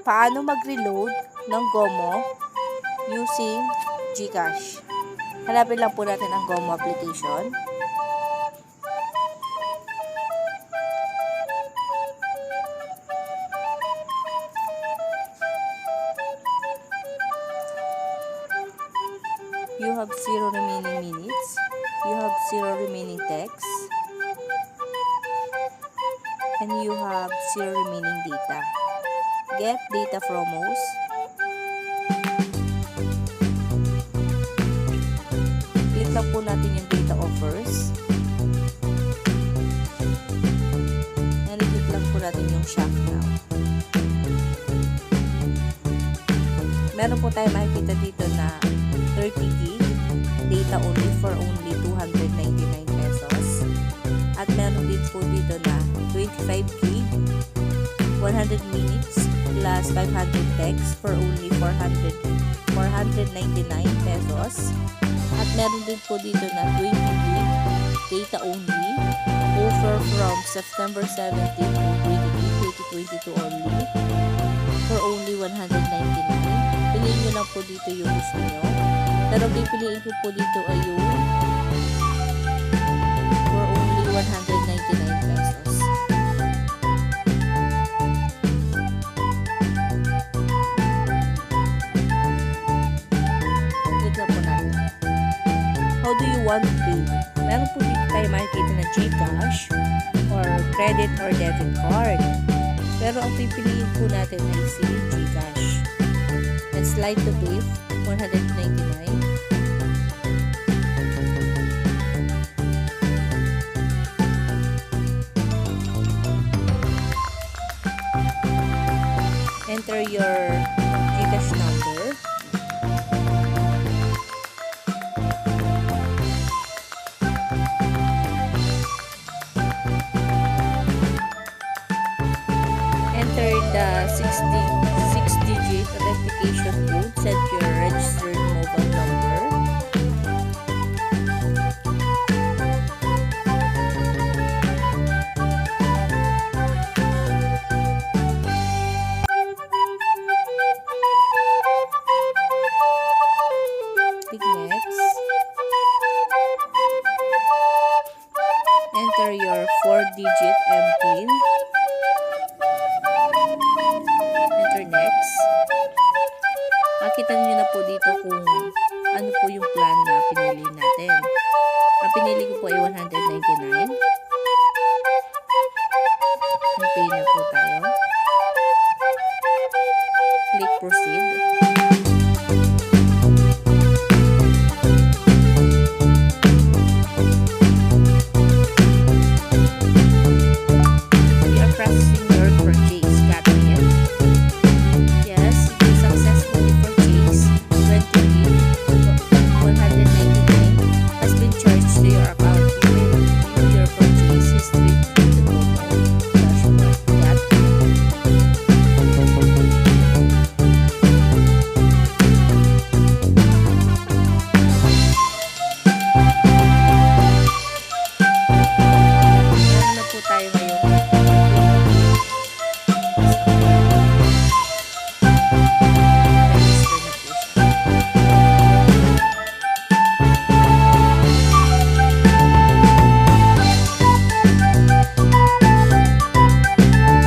paano mag-reload ng GOMO using GCash. Hanapin lang po natin ang GOMO application. You have 0 remaining minutes. You have 0 remaining text. And you have 0 remaining data. Get data from most. Click lang po natin yung data offers. And click lang po natin yung shop now. Meron po tayo makikita dito na 30 gig data only for only 299 pesos. At meron din po dito na 25 gig 100 minutes plus 500 text for only 499 pesos. At meron din po dito na 20 gig data only offer from September 17 to 2022 only for only 199. Piliin nyo lang po dito yung gusto nyo. Pero pipiliin ko po dito ay yung for only 199 pesos. Click na po natin. How do you want to pay? Meron po dito tayo makikita na GCash or credit or debit card. Pero ang pipiliin po natin ay si GCash. And slide to pay 199. Enter your GCash number. Enter the 6-digit authentication code. Set your registered mobile number. Click next. Enter your 4-digit MPIN. Enter next. Makita niyo na po dito kung ano po yung plan na pinili natin. Ang pinili ko po ay 199. Pay na po tayo. Click proceed.